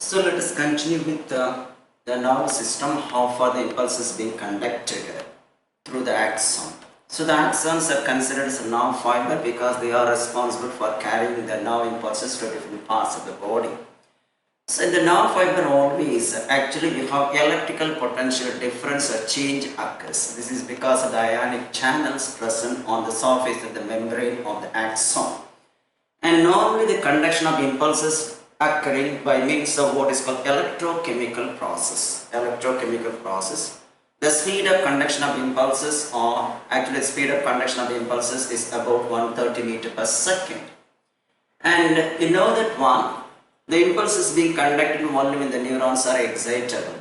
So let us continue with the nervous system, how far the impulse is being conducted through the axon. So the axons are considered as a nerve fiber because they are responsible for carrying the nerve impulses to different parts of the body. So in the nerve fiber always, actually we have electrical potential difference or change occurs. This is because of the ionic channels present on the surface of the membrane of the axon. And normally the conduction of impulses occurring by means of what is called electrochemical process. Electrochemical process. The speed of conduction of impulses, or actually the speed of conduction of impulses, is about 130 meters per second. And you know that the impulse is being conducted only when the neurons are excitable.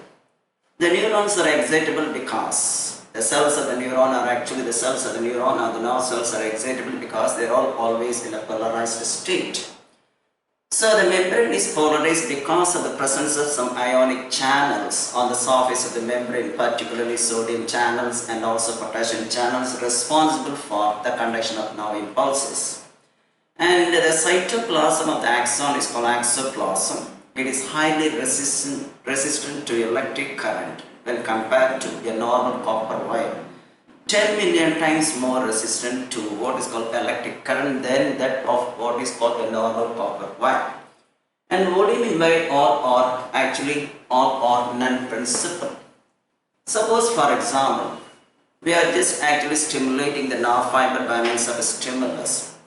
The neurons are excitable because the cells of the neuron are actually the cells of the neuron, or the nerve cells are excitable because they are all always in a polarized state. So the membrane is polarized because of the presence of some ionic channels on the surface of the membrane, particularly sodium channels and also potassium channels, responsible for the conduction of nerve impulses. And the cytoplasm of the axon is called axoplasm. It is highly resistant to electric current when compared to a normal copper wire. 10 million times more resistant to what is called electric current than that of what is called a normal copper wire. And what do you mean by all or non-principle? Suppose, for example, we are just actually stimulating the nerve fiber by means of a stimulus.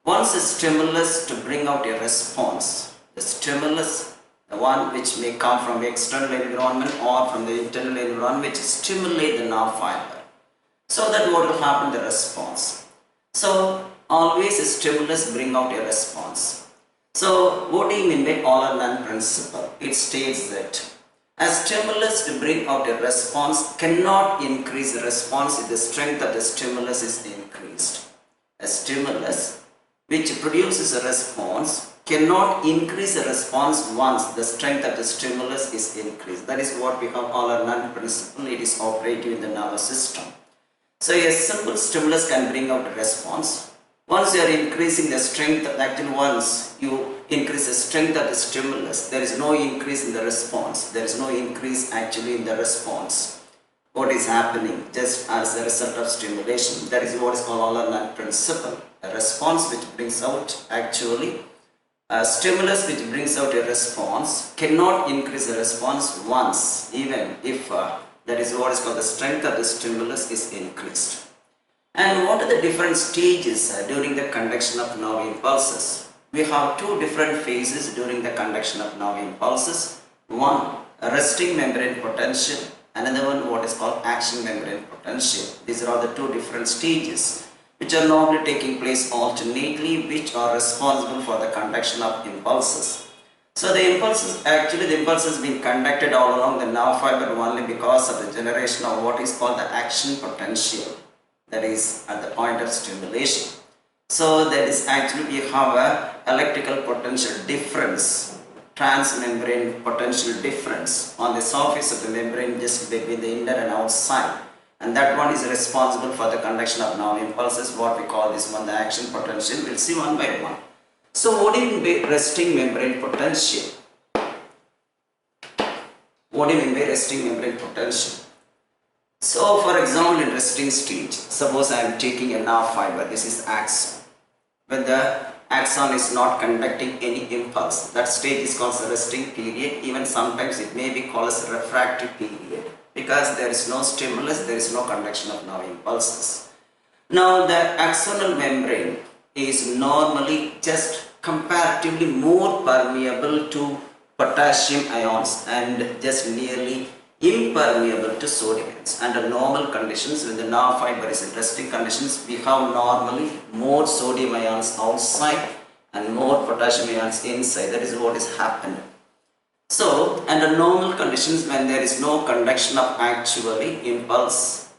Once a stimulus to bring out a response, the stimulus, the one which may come from the external environment or from the internal environment, which stimulate the nerve fiber. So that what will happen, the response. So always a stimulus bring out a response. So what do you mean by all or none principle? It states that a stimulus to bring out a response cannot increase the response if the strength of the stimulus is increased. A stimulus which produces a response cannot increase the response once the strength of the stimulus is increased. That is what we have all or none principle. It is operative in the nervous system. So a simple stimulus can bring out a response. Once you are increasing the strength, actually once you increase the strength of the stimulus, there is no increase in the response. There is no increase actually in the response. What is happening just as a result of stimulation? That is what is called all or none principle. A response which brings out actually a stimulus which brings out a response cannot increase the response once, even if that is what is called the strength of the stimulus is increased. And what are the different stages during the conduction of nerve impulses? We have two different phases during the conduction of nerve impulses. One, resting membrane potential. Another one, what is called action membrane potential. These are all the two different stages which are normally taking place alternately, which are responsible for the conduction of impulses. So the impulse is being conducted all along the nerve fiber only because of the generation of what is called the action potential, that is at the point of stimulation. So that is actually we have a electrical potential difference, transmembrane potential difference on the surface of the membrane just between the inner and outside, and that one is responsible for the conduction of nerve impulses. What we call this one the action potential. We'll see one by one. So what do you mean by resting membrane potential? What do you mean by resting membrane potential? So for example, in resting stage, suppose I am taking a nerve fiber, this is axon. When the axon is not conducting any impulse, that stage is called the resting period. Even sometimes it may be called as a refractory period because there is no stimulus, there is no conduction of nerve impulses. Now the axonal membrane is normally just comparatively more permeable to potassium ions and just nearly impermeable to sodium ions. Under normal conditions, when the nerve fiber is in resting conditions, we have normally more sodium ions outside and more potassium ions inside. That is what is happening. So under normal conditions, when there is no conduction of actually impulse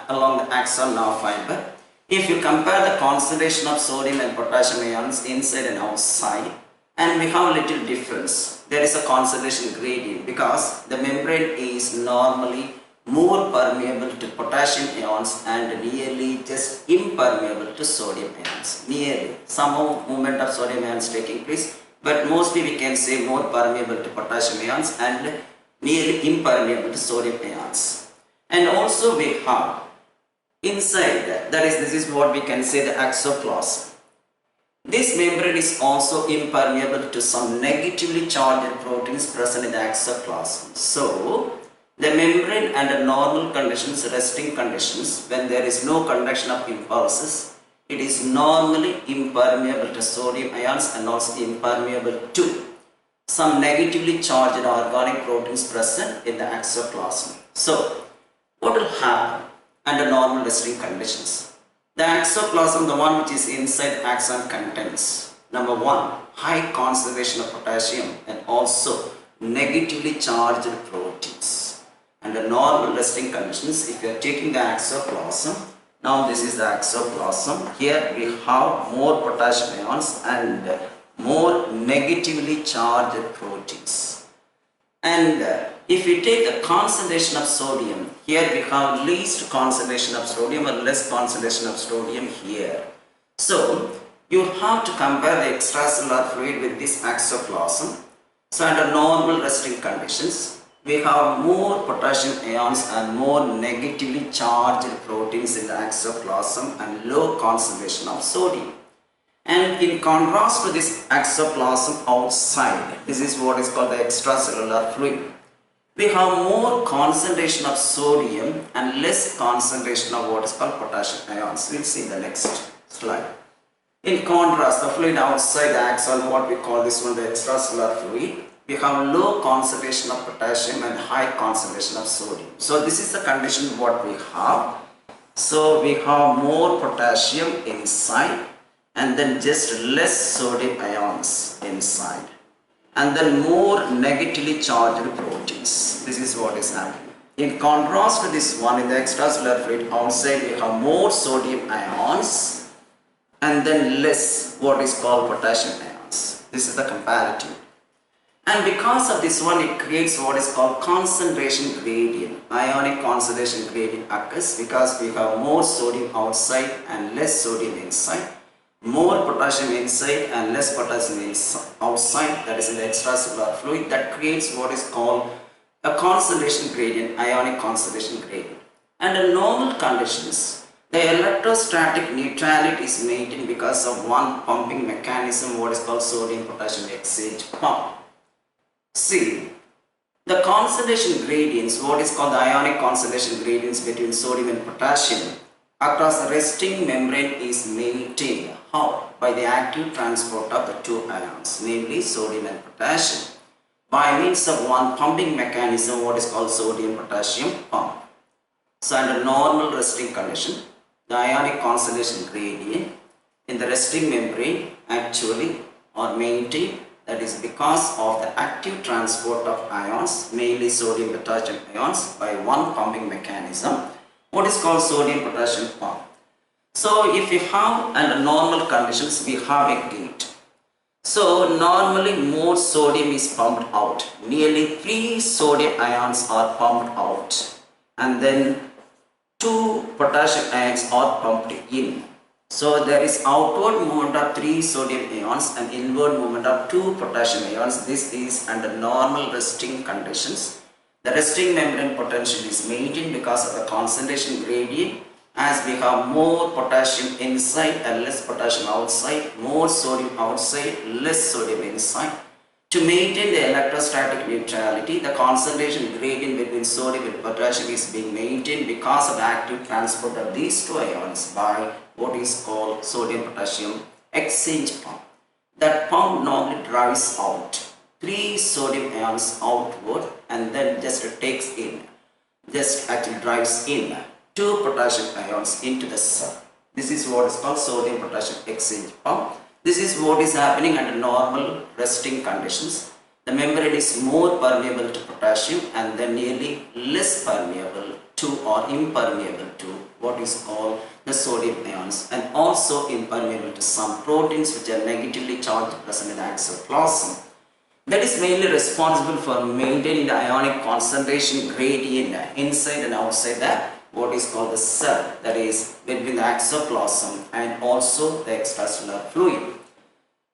along the axon nerve fiber, if you compare the concentration of sodium and potassium ions inside and outside, and we have a little difference, there is a concentration gradient because the membrane is normally more permeable to potassium ions and nearly just impermeable to sodium ions. Nearly, somehow movement of sodium ions taking place, but mostly we can say more permeable to potassium ions and nearly impermeable to sodium ions. And also we have inside that is, this is what we can say the exoplasm. This membrane is also impermeable to some negatively charged proteins present in the exoplasm. So, the membrane under normal conditions, resting conditions, when there is no conduction of impulses, it is normally impermeable to sodium ions and also impermeable to some negatively charged organic proteins present in the exoplasm. So, what will happen under normal resting conditions? The exoplasm, the one which is inside the axon, contains number one, high concentration of potassium and also negatively charged proteins. Under normal resting conditions, if you are taking the exoplasm, now this is the exoplasm, here we have more potassium ions and more negatively charged proteins. And if we take the concentration of sodium, here we have least concentration of sodium or less concentration of sodium here. So, you have to compare the extracellular fluid with this exoplasm. So, under normal resting conditions, we have more potassium ions and more negatively charged proteins in the exoplasm and low concentration of sodium. And in contrast to this exoplasm outside, this is what is called the extracellular fluid. We have more concentration of sodium and less concentration of what is called potassium ions. We'll see in the next slide. In contrast, the fluid outside the axon, what we call this one the extracellular fluid, we have low concentration of potassium and high concentration of sodium. So this is the condition what we have. So we have more potassium inside and then just less sodium ions inside, and then more negatively charged proteins. This is what is happening. In contrast to this one, in the extracellular fluid outside, we have more sodium ions and then less what is called potassium ions. This is the comparative. And because of this one, it creates what is called concentration gradient. Ionic concentration gradient occurs because we have more sodium outside and less sodium inside. More potassium inside and less potassium outside, that is in the extracellular fluid, that creates what is called a concentration gradient, ionic concentration gradient. Under normal conditions, the electrostatic neutrality is maintained because of one pumping mechanism, what is called sodium-potassium exchange pump. See, the concentration gradients, what is called the ionic concentration gradients between sodium and potassium across the resting membrane is maintained. How? By the active transport of the two ions, namely sodium and potassium, by means of one pumping mechanism, what is called sodium-potassium pump. So under normal resting condition, the ionic concentration gradient in the resting membrane actually are maintained. That is because of the active transport of ions, mainly sodium-potassium ions, by one pumping mechanism, what is called sodium-potassium pump. So if we have under normal conditions, we have a gate. So normally more sodium is pumped out. Nearly 3 sodium ions are pumped out, and then 2 potassium ions are pumped in. So there is outward movement of 3 sodium ions and inward movement of 2 potassium ions. This is under normal resting conditions. The resting membrane potential is maintained because of the concentration gradient, as we have more potassium inside and less potassium outside, more sodium outside, less sodium inside. To maintain the electrostatic neutrality, the concentration gradient between sodium and potassium is being maintained because of the active transport of these two ions by what is called sodium-potassium exchange pump. That pump normally drives out 3 sodium ions outward and then just takes in, just actually drives in 2 potassium ions into the cell. This is what is called sodium-potassium exchange pump. This is what is happening under normal resting conditions. The membrane is more permeable to potassium and then nearly less permeable to or impermeable to what is called the sodium ions, and also impermeable to some proteins which are negatively charged present in the exoplasm. That is mainly responsible for maintaining the ionic concentration gradient inside and outside the what is called the cell, that is between the exoplasm and also the extracellular fluid.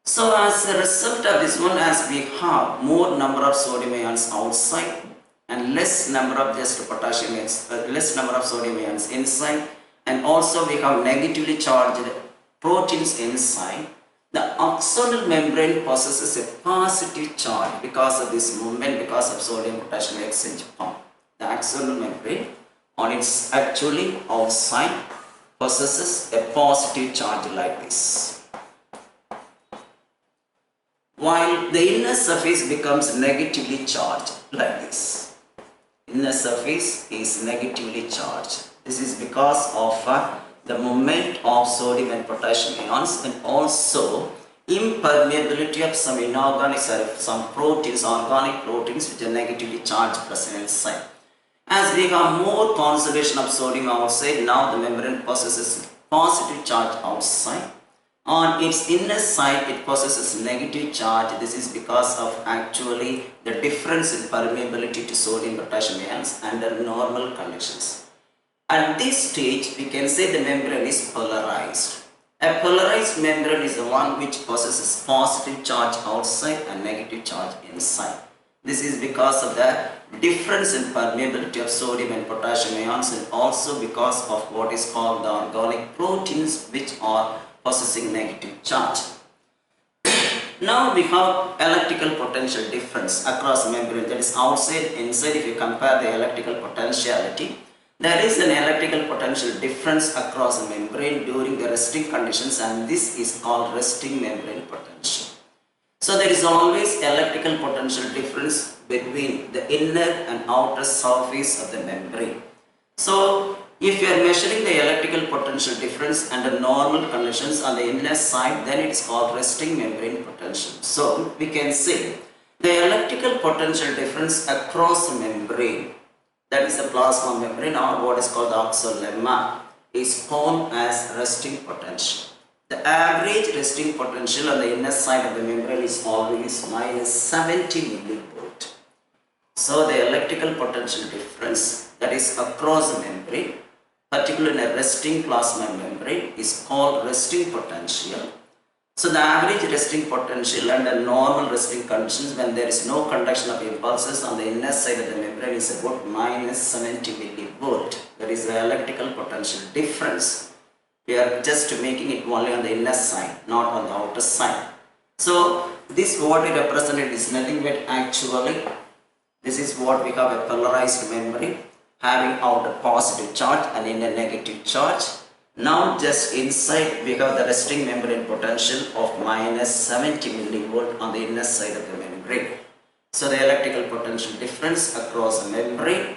So as a result of this one, as we have more number of sodium ions outside and less number of just potassium ions, less number of sodium ions inside, and also we have negatively charged proteins inside, the axonal membrane possesses a positive charge because of this movement, because of sodium potassium exchange form. The axonal membrane on its actually outside possesses a positive charge like this, while the inner surface becomes negatively charged like this. Inner surface is negatively charged. This is because of the movement of sodium and potassium ions, and also impermeability of some inorganic, some proteins, organic proteins which are negatively charged present inside. As we have more concentration of sodium outside, now the membrane possesses positive charge outside. On its inner side, it possesses negative charge. This is because of actually the difference in permeability to sodium potassium ions under normal conditions. At this stage, we can say the membrane is polarized. A polarized membrane is the one which possesses positive charge outside and negative charge inside. This is because of the difference in permeability of sodium and potassium ions, and also because of what is called the organic proteins which are possessing negative charge. Now we have electrical potential difference across membrane, that is outside, inside. If you compare the electrical potentiality, there is an electrical potential difference across a membrane during the resting conditions, and this is called resting membrane potential. So there is always electrical potential difference between the inner and outer surface of the membrane. So if you are measuring the electrical potential difference under normal conditions on the inner side, then it is called resting membrane potential. So we can say the electrical potential difference across the membrane, that is the plasma membrane or what is called the oxolemma, is called as resting potential. The average resting potential on the inner side of the membrane is always minus 70 millivolt. So the electrical potential difference that is across the membrane, particularly in a resting plasma membrane, is called resting potential. So the average resting potential under normal resting conditions, when there is no conduction of impulses on the inner side of the membrane, is about minus 70 millivolt. That is the electrical potential difference. We are just making it only on the inner side, not on the outer side. So this what it represented is nothing but actually, this is what we have a polarized membrane having out a positive charge and in a negative charge. Now just inside we have the resting membrane potential of minus 70 millivolt on the inner side of the membrane. So the electrical potential difference across the membrane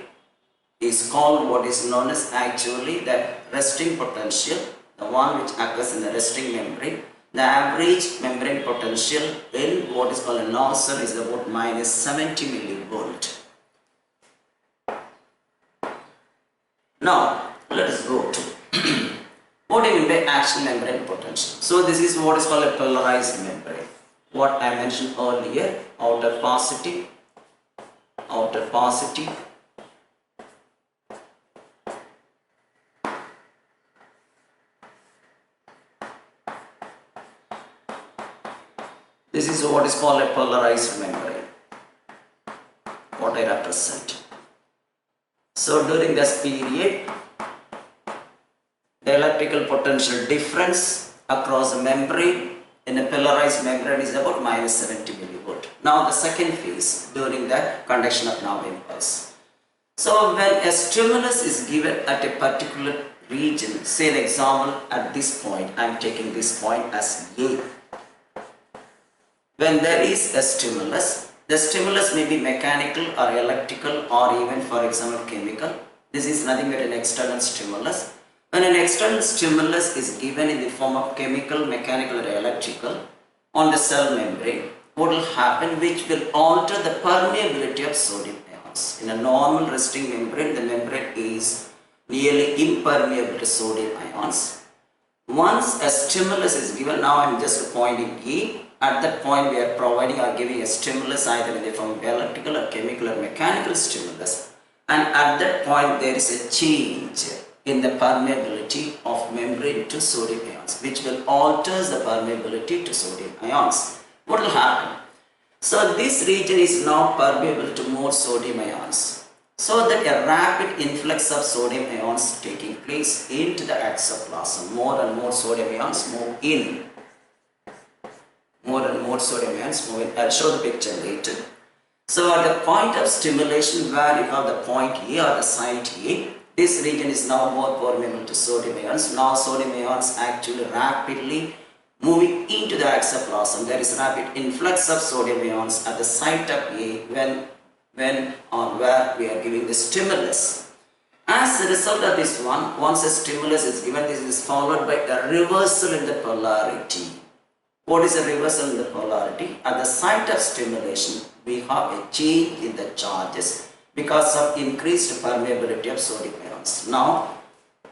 is called what is known as actually the resting potential, the one which occurs in the resting membrane. The average membrane potential in what is called a nozzle is about minus 70 millivolt. Now let us go to what do you mean by action membrane potential. So this is what is called a polarized membrane. What I mentioned earlier, outer positive, outer positive, this is what is called a polarized membrane, what I represent. So during this period, the electrical potential difference across the membrane in a polarized membrane is about minus 70 millivolt. Now the second phase during the conduction of nerve impulse. So when a stimulus is given at a particular region, say an example at this point, I am taking this point as A. When there is a stimulus, the stimulus may be mechanical or electrical or even for example chemical. This is nothing but an external stimulus. When an external stimulus is given in the form of chemical, mechanical or electrical on the cell membrane, what will happen, which will alter the permeability of sodium ions. In a normal resting membrane, the membrane is nearly impermeable to sodium ions. Once a stimulus is given, now I am just pointing E. At that point we are providing or giving a stimulus either in the form of electrical or chemical or mechanical stimulus, and at that point there is a change in the permeability of membrane to sodium ions, which will alter the permeability to sodium ions. What will happen? So this region is now permeable to more sodium ions. So that a rapid influx of sodium ions taking place into the exoplasm. More and more sodium ions move in. More and more sodium ions move in. I'll show the picture later. So at the point of stimulation where you have the point A or the site A, this region is now more permeable to sodium ions. Now sodium ions actually rapidly moving into the exoplasm. There is rapid influx of sodium ions at the site of A when or where we are giving the stimulus. As a result of this one, once a stimulus is given, this is followed by a reversal in the polarity. What is a reversal in the polarity? At the site of stimulation, we have a change in the charges because of increased permeability of sodium ions. Now,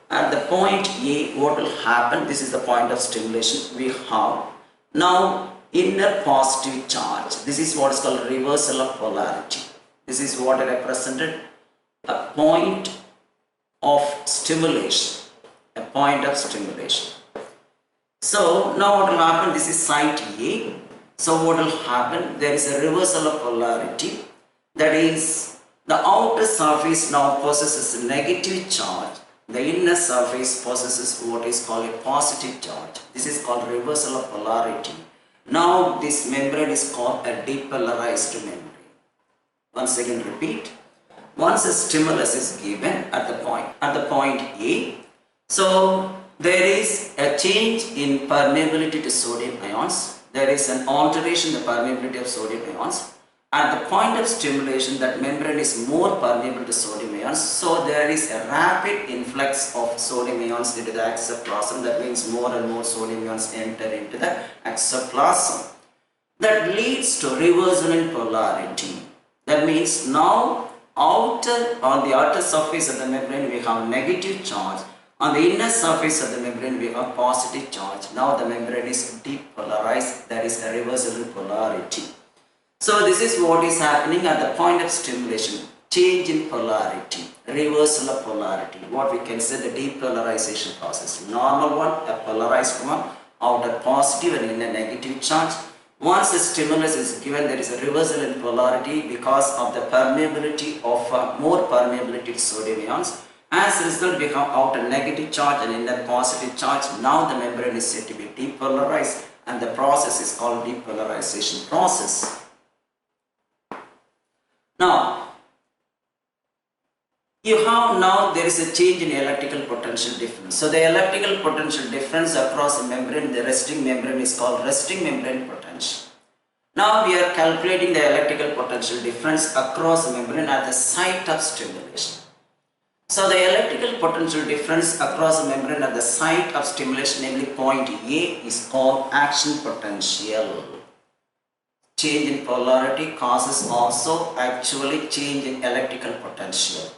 at the point A, what will happen? This is the point of stimulation. We have now inner positive charge. This is what is called reversal of polarity. This is what I represented, a point of stimulation. A point of stimulation. So now what will happen? This is site A. So what will happen? There is a reversal of polarity. That is, the outer surface now possesses a negative charge. The inner surface possesses what is called a positive charge. This is called reversal of polarity. Now this membrane is called a depolarized membrane. Once again repeat. Once a stimulus is given at the point A, so there is a change in permeability to sodium ions. There is an alteration in the permeability of sodium ions. At the point of stimulation, that membrane is more permeable to sodium ions. So there is a rapid influx of sodium ions into the exoplasm. That means more and more sodium ions enter into the exoplasm. That leads to reversal in polarity. That means now on the outer surface of the membrane we have negative charge. On the inner surface of the membrane we have positive charge. Now the membrane is depolarized. That is a reversal in polarity. So this is what is happening at the point of stimulation. Change in polarity, reversal of polarity. What we can say the depolarization process. Normal one, a polarized one, outer positive and inner negative charge. Once a stimulus is given, there is a reversal in polarity because of the permeability of more permeability to sodium ions. As a result, we have outer negative charge and inner positive charge. Now the membrane is said to be depolarized, and the process is called depolarization process. Now, there is a change in electrical potential difference. So the electrical potential difference across the membrane, the resting membrane, is called resting membrane potential. Now we are calculating the electrical potential difference across the membrane at the site of stimulation. So the electrical potential difference across the membrane at the site of stimulation, namely point A, is called action potential. Change in polarity causes also actually change in electrical potential.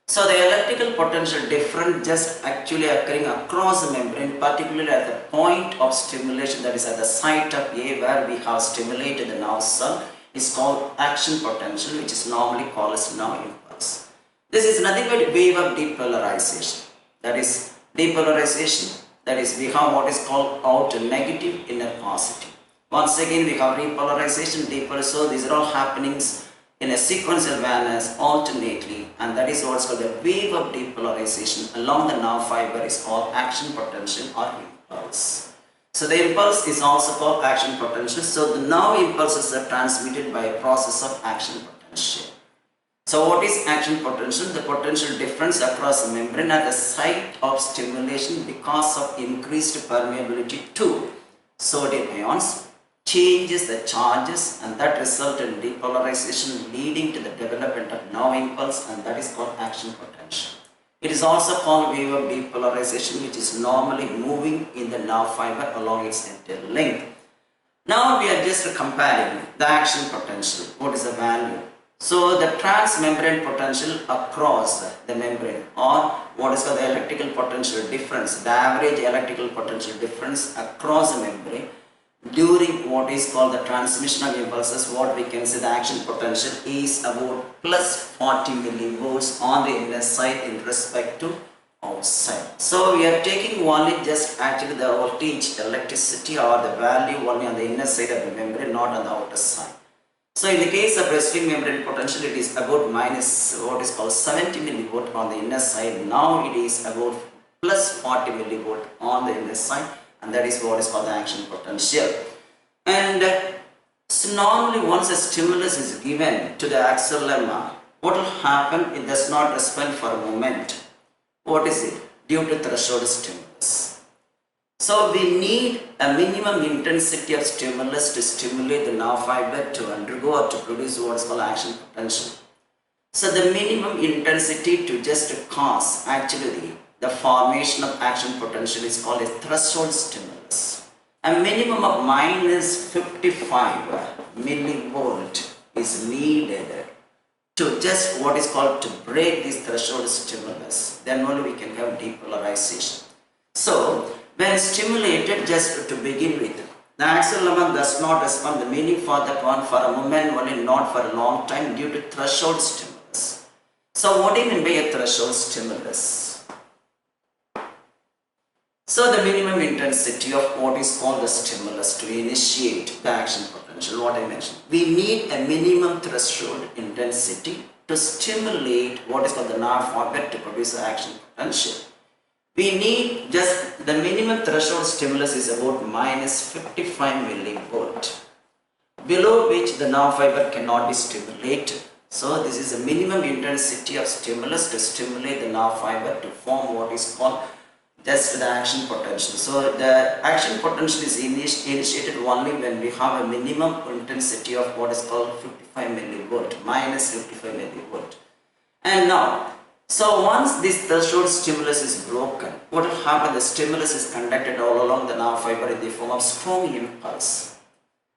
So the electrical potential difference just actually occurring across the membrane, particularly at the point of stimulation, that is at the site of A where we have stimulated the nerve cell, is called action potential, which is normally called as nerve impulse. This is nothing but a wave of depolarization. That is depolarization. That is, we have what is called outer negative, inner positive. Once again we have repolarization, depolarization. So these are all happenings in a sequential manner alternately, and that is what's called the wave of depolarization along the nerve fiber is called action potential or impulse. So the impulse is also called action potential. So the nerve impulses are transmitted by a process of action potential. So what is action potential? The potential difference across the membrane at the site of stimulation because of increased permeability to sodium ions changes the charges, and that results in depolarization leading to the development of nerve impulse, and that is called action potential. It is also called wave of depolarization, which is normally moving in the nerve fiber along its entire length. Now we are just comparing the action potential. What is the value? So the transmembrane potential across the membrane, or what is called the electrical potential difference, the average electrical potential difference across the membrane during what is called the transmission of impulses, what we can say the action potential is about plus 40 millivolts on the inner side in respect to outside. So we are taking only just actually the voltage, electricity or the value only on the inner side of the membrane, not on the outer side. So in the case of resting membrane potential, it is about minus what is called 70 millivolt on the inner side. Now it is about plus 40 millivolt on the inner side, and that is what is called the action potential. And so normally once a stimulus is given to the accelerometer, what will happen? It does not respond for a moment. What is it? Due to threshold stimulus. So we need a minimum intensity of stimulus to stimulate the nerve fiber to undergo or to produce what is called action potential. So the minimum intensity to just cause actually the formation of action potential is called a threshold stimulus. A minimum of minus 55 millivolt is needed to just what is called to break this threshold stimulus. Then only we can have depolarization. So when stimulated, just to begin with, the accelerometer does not respond the meaning for that one for a moment only, not for a long time due to threshold stimulus. So what do you mean by a threshold stimulus? So the minimum intensity of what is called the stimulus to initiate the action potential, what I mentioned. We need a minimum threshold intensity to stimulate what is called the nerve fiber to produce the action potential. We need just the minimum threshold stimulus is about minus 55 millivolt, below which the nerve fiber cannot be stimulated. So this is a minimum intensity of stimulus to stimulate the nerve fiber to form what is called just the action potential. So the action potential is initiated only when we have a minimum intensity of what is called 55 millivolt, minus 55 millivolt. And now, so once this threshold stimulus is broken, what will happen? The stimulus is conducted all along the nerve fiber in the form of strong impulse.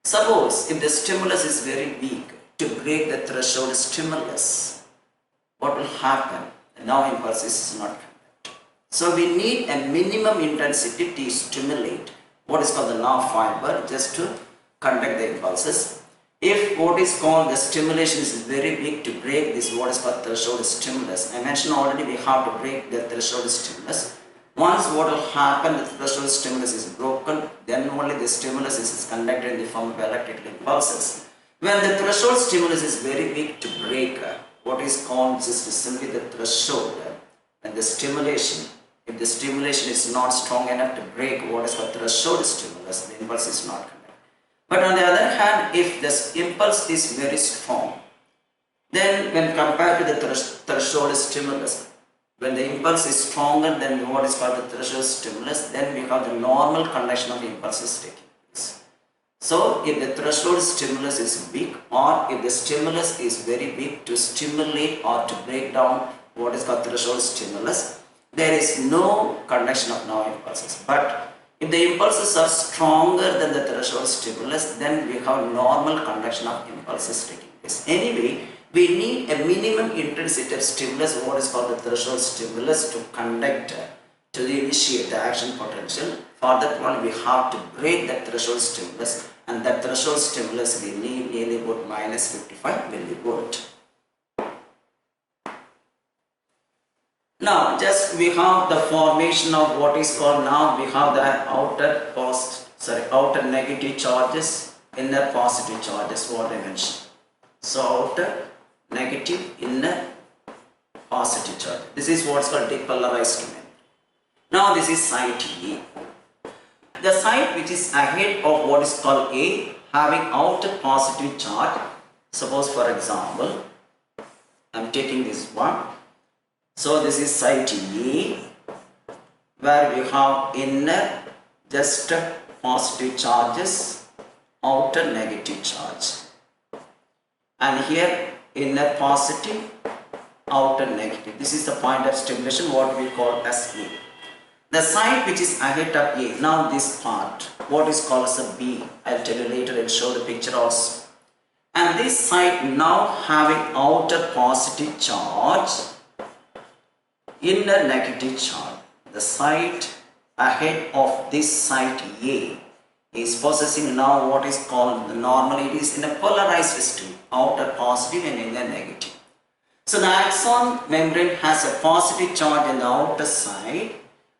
Suppose if the stimulus is very weak, to break the threshold stimulus, what will happen? The nerve impulse is not conducted. So we need a minimum intensity to stimulate what is called the nerve fiber just to conduct the impulses. If what is called the stimulation is very weak, to break this what is called threshold stimulus. I mentioned already we have to break the threshold stimulus. Once what will happen, the threshold stimulus is broken, then only the stimulus is conducted in the form of electrical impulses. When the threshold stimulus is very weak to break what is called just simply the threshold and the stimulation, if the stimulation is not strong enough to break what is called threshold stimulus, the impulse is not conducted. But on the other hand, if this impulse is very strong, then when compared to the threshold stimulus, when the impulse is stronger than what is called the threshold stimulus, then we have the normal conduction of impulses taking place. So if the threshold stimulus is weak, or if the stimulus is very weak to stimulate or to break down what is called threshold stimulus, there is no conduction of nerve impulses. But if the impulses are stronger than the threshold stimulus, then we have normal conduction of impulses taking place. Anyway, we need a minimum intensity of stimulus, what is called the threshold stimulus, to conduct, to initiate the action potential. For that one, we have to break that threshold stimulus, and that threshold stimulus we need nearly about minus 55 millivolt. Now, just we have the formation of what is called, now we have the outer negative charges, inner positive charges, what I mentioned. So outer negative, inner positive charge. This is what's called depolarized domain. Now this is site A. The site which is ahead of what is called A, having outer positive charge. Suppose for example, I am taking this one. So this is site A, where we have inner just positive charges, outer negative charge, and here inner positive, outer negative. This is the point of stimulation, what we call as A. The site which is ahead of A, now this part, what is called as a B, I'll tell you later and show the picture also. And this site now having outer positive charge, inner negative charge. The site ahead of this site A is possessing now what is called, normally it is in a polarized state, outer positive and inner negative. So the axon membrane has a positive charge on the outer side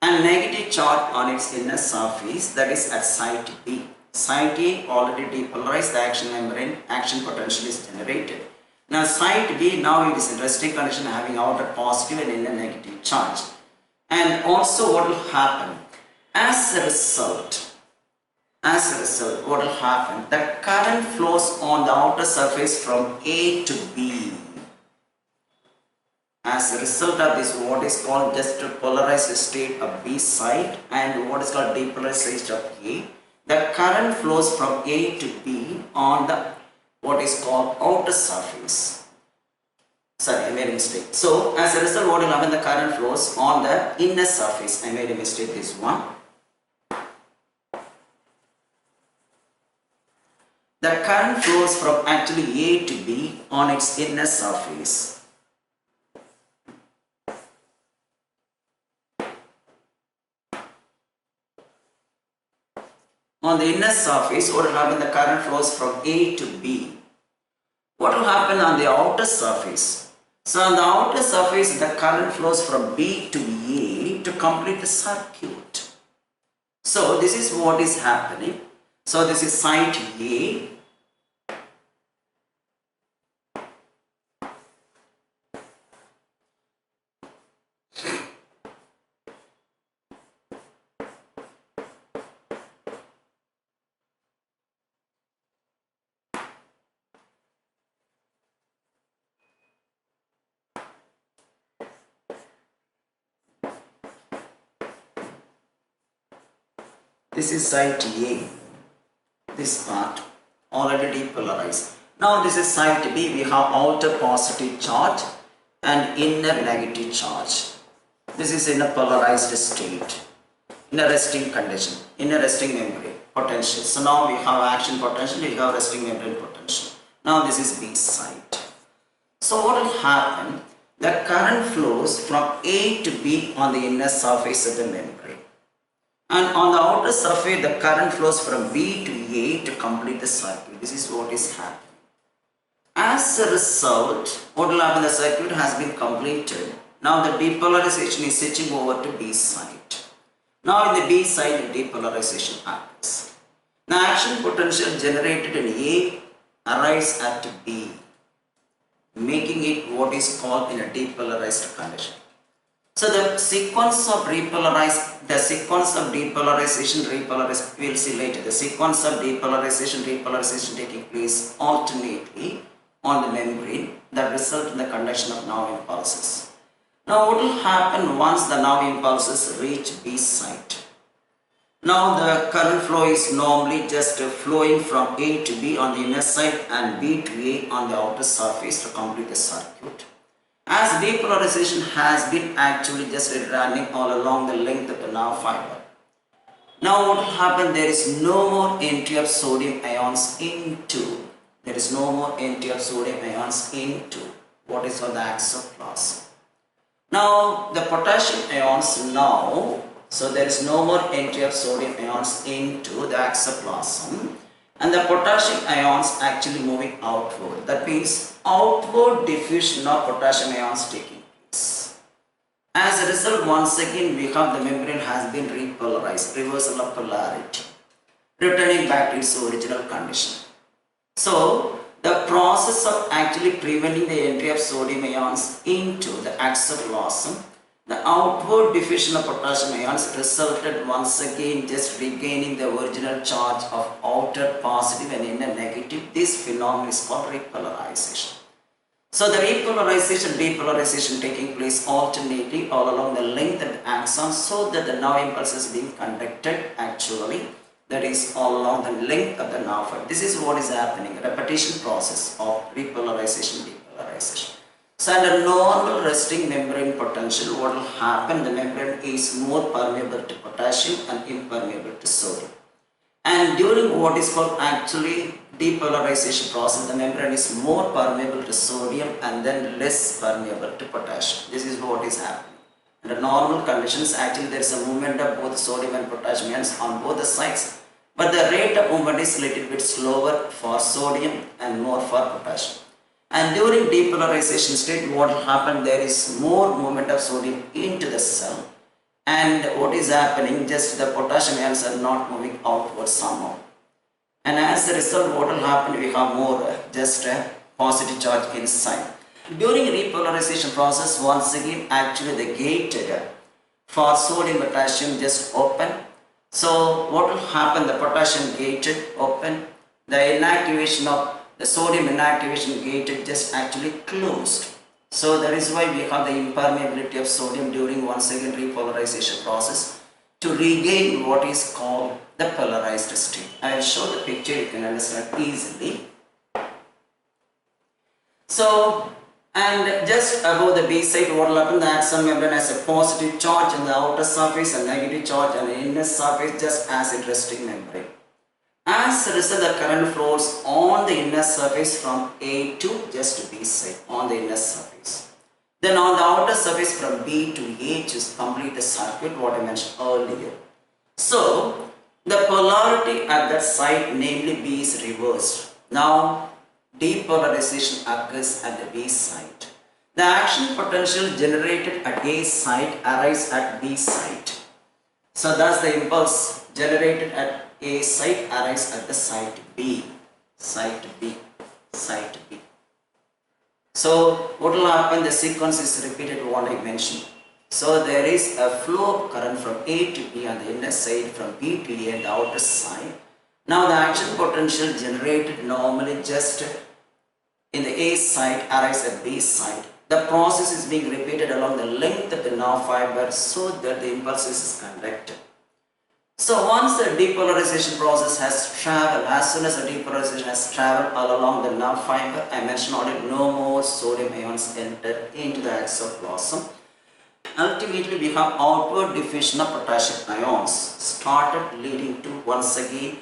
and negative charge on its inner surface, that is at site B. Site A already depolarized, the action membrane, action potential is generated. Now site B, now it is in resting condition having outer positive and inner negative charge. And also what will happen? As a result, what will happen? The current flows on the outer surface from A to B. As a result of this, what is called just a polarized state of B side and what is called depolarized of A, the current flows from A to B on the what is called outer surface. Sorry, I made a mistake. So, as a result, what will happen? The current flows on the inner surface. I made a mistake, this one. The current flows from actually A to B on its inner surface. On the inner surface, what will happen? The current flows from A to B. What will happen on the outer surface? So on the outer surface, the current flows from B to A to complete the circuit. So this is what is happening. So this is site A. This is site A, this part already depolarized. Now this is site B, we have outer positive charge and inner negative charge. This is in a polarized state, in a resting condition, in a resting membrane potential. So now we have action potential, we have resting membrane potential. Now this is B site. So what will happen? The current flows from A to B on the inner surface of the membrane. And on the outer surface, the current flows from B to A to complete the circuit. This is what is happening. As a result, what will happen? The circuit has been completed. Now the depolarization is switching over to B side. Now in the B side, the depolarization happens. The action potential generated in A arrives at B, making it what is called in a depolarized condition. So the sequence of depolarization, we will see later. The sequence of repolarization taking place alternately on the membrane that result in the conduction of nerve impulses. Now what will happen once the nerve impulses reach B site? Now the current flow is normally just flowing from A to B on the inner side and B to A on the outer surface to complete the circuit. As depolarization has been actually just running all along the length of the nerve fiber. Now what will happen? There is no more entry of sodium ions into. There is no more entry of sodium ions into what is called the axoplasm. Now the potassium ions now, so there is no more entry of sodium ions into the axoplasm. And the potassium ions actually moving outward. That means outward diffusion of potassium ions taking place. As a result, once again we have the membrane has been repolarized, reversal of polarity, returning back to its original condition. So the process of actually preventing the entry of sodium ions into the axoplasm, the outward diffusion of potassium ions resulted once again just regaining the original charge of outer positive and inner negative. This phenomenon is called repolarization. So the repolarization, depolarization taking place alternately all along the length of the axon so that the nerve impulse is being conducted actually, that is all along the length of the nerve fiber. This is what is happening, repetition process of repolarization, depolarization. So under normal resting membrane potential, what will happen? The membrane is more permeable to potassium and impermeable to sodium. And during what is called actually depolarization process, the membrane is more permeable to sodium and then less permeable to potassium. This is what is happening. Under normal conditions, actually there is a movement of both sodium and potassium ions on both the sides. But the rate of movement is a little bit slower for sodium and more for potassium. And during depolarization state, what will happen? There is more movement of sodium into the cell. And what is happening? Just the potassium ions are not moving outwards somehow. And as a result, what will happen? We have more just a positive charge inside. During repolarization process, once again, actually the gate for sodium potassium just open. So what will happen? The potassium gated open. The inactivation of the sodium inactivation gated just actually closed. So that is why we have the impermeability of sodium during once again repolarization process to regain what is called the polarized state. I will show the picture, you can understand easily. So, and just above the B side, what will happen? The axon membrane has a positive charge on the outer surface and negative charge on the inner surface, just as a resting membrane. As a result, the current flows on the inner surface from A to just B side on the inner surface. Then on the outer surface from B to A, just complete the circuit what I mentioned earlier. So the polarity at that side, namely B, is reversed. Now depolarization occurs at the B side. The action potential generated at A side arrives at B side. So thus the impulse generated at A site arrives at the site B. Site B. Site B. So what will happen? The sequence is repeated what I mentioned. So there is a flow of current from A to B on the inner side, from B to A on the outer side. Now the action potential generated normally just in the A side arrives at B side. The process is being repeated along the length of the nerve fiber so that the impulse is conducted. So once the depolarization process has traveled, as soon as the depolarization has traveled all along the nerve fiber, I mentioned already, no more sodium ions enter into the exoplasm. Ultimately, we have outward diffusion of potassium ions started leading to once again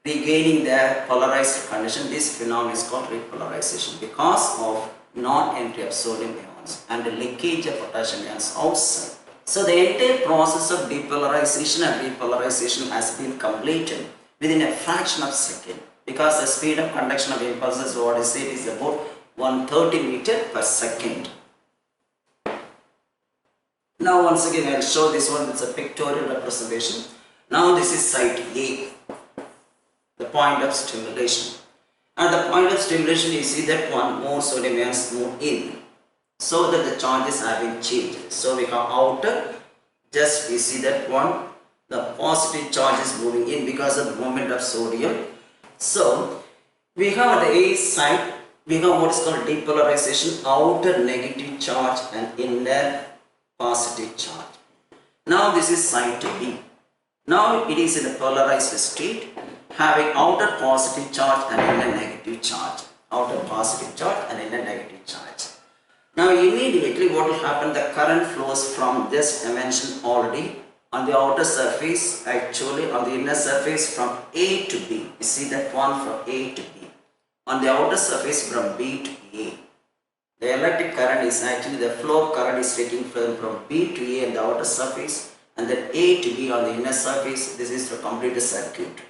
regaining their polarized condition. This phenomenon is called repolarization because of non-entry of sodium ions and the leakage of potassium ions outside. So the entire process of depolarization and repolarization has been completed within a fraction of a second because the speed of conduction of impulses, what I said, is about 130 meters per second. Now once again I will show this one, it's a pictorial representation. Now this is site A, the point of stimulation. At the point of stimulation you see that one more sodium ions move in, so that the charges have been changed. So we have outer, just we see that one, the positive charge is moving in because of the movement of sodium. So we have at the A side, we have what is called depolarization, outer negative charge and inner positive charge. Now this is site B. Now it is in a polarized state, having outer positive charge and inner negative charge. Outer positive charge and inner negative charge. Now immediately what will happen? The current flows from this I mentioned already on the outer surface, actually on the inner surface from A to B. You see that one from A to B. On the outer surface from B to A. The electric current is actually the flow of current is taking from B to A on the outer surface and then A to B on the inner surface. This is to complete the circuit.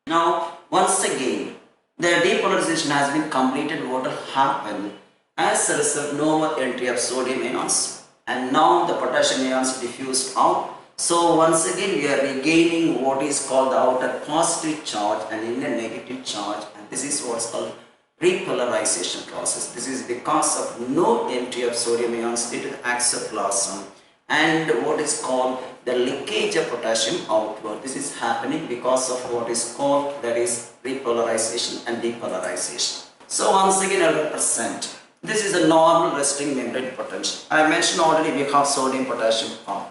Now once again the depolarization has been completed. What will happen? As a result, no more entry of sodium ions and now the potassium ions diffused out. So once again we are regaining what is called the outer positive charge and inner negative charge, and this is what's called repolarization process. This is because of no entry of sodium ions into the exoplasm and what is called the leakage of potassium outward. This is happening because of what is called, that is, repolarization and depolarization. So once again I will represent. This is a normal resting membrane potential. I mentioned already we have sodium potassium pump.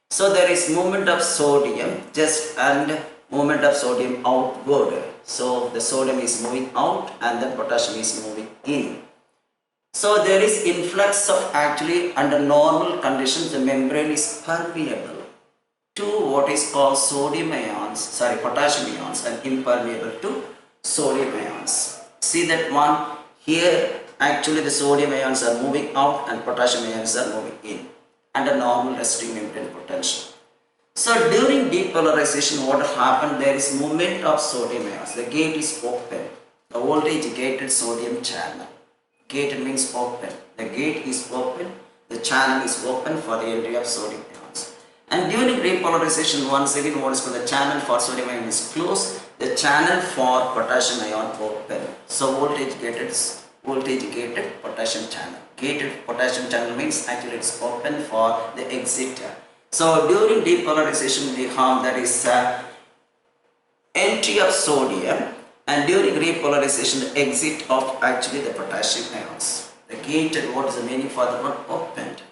So there is movement of sodium just and movement of sodium outward. So the sodium is moving out and the potassium is moving in. So there is influx of, actually under normal conditions the membrane is permeable to what is called sodium ions, potassium ions, and impermeable to sodium ions. See that one here, actually the sodium ions are moving out and potassium ions are moving in under normal resting membrane potential. So during depolarization what will happen? There is movement of sodium ions. The gate is open, the voltage gated sodium channel. Gated means open. The gate is open. The channel is open for the entry of sodium ions. And during repolarization, once again, what is called the channel for sodium ion is closed. The channel for potassium ion open. So voltage gated potassium channel. Gated potassium channel means actually it's open for the exit. So during depolarization, we have that is entry of sodium, and during repolarization, the exit of actually the potassium ions. The gated, what is the meaning for the word opened?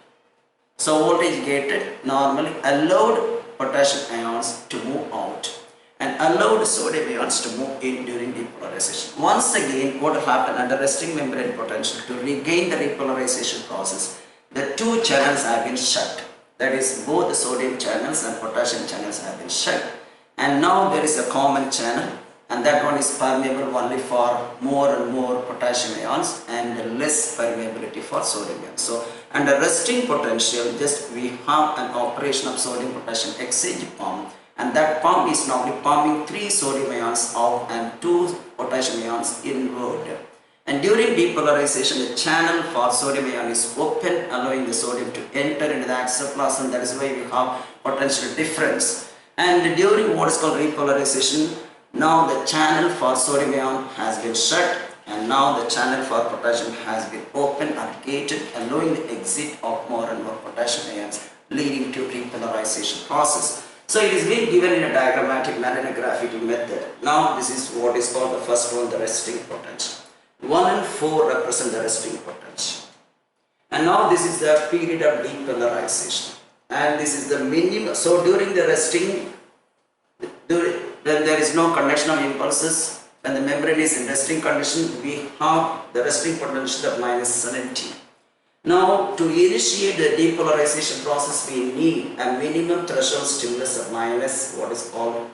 So voltage gated normally allowed potassium ions to move out and allowed sodium ions to move in during depolarization. Once again, what will happen under resting membrane potential to regain the repolarization process? The two channels have been shut. That is, both the sodium channels and potassium channels have been shut. And now there is a common channel, and that one is permeable only for more and more potassium ions and less permeability for sodium ions. So under resting potential, just we have an operation of sodium potassium exchange pump, and that pump is now pumping 3 sodium ions out and 2 potassium ions inward. And during depolarization, the channel for sodium ion is open, allowing the sodium to enter into the axial class, and that is why we have potential difference. And during what is called repolarization, now the channel for sodium ion has been shut, and now the channel for potassium has been open or gated, allowing the exit of more and more potassium ions, leading to repolarization process. So it is being given in a diagrammatic manner in a graphical method. Now this is what is called the first one, the resting potential. 1 and 4 represent the resting potential. And now this is the period of depolarization. And this is the minimum. So during the resting, when there is no conduction of impulses, when the membrane is in resting condition, we have the resting potential of minus 70. Now to initiate the depolarization process, we need a minimum threshold stimulus of minus what is called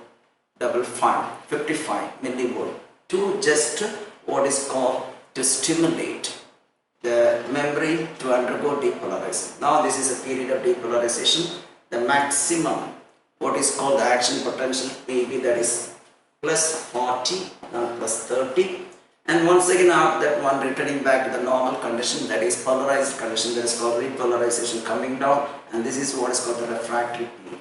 55 millivolt to just what is called to stimulate the membrane to undergo depolarization. Now this is a period of depolarization. The maximum what is called the action potential maybe that is plus 40 not plus 30, and once again after that one returning back to the normal condition, that is polarized condition, that is called repolarization coming down, and this is what is called the refractory period.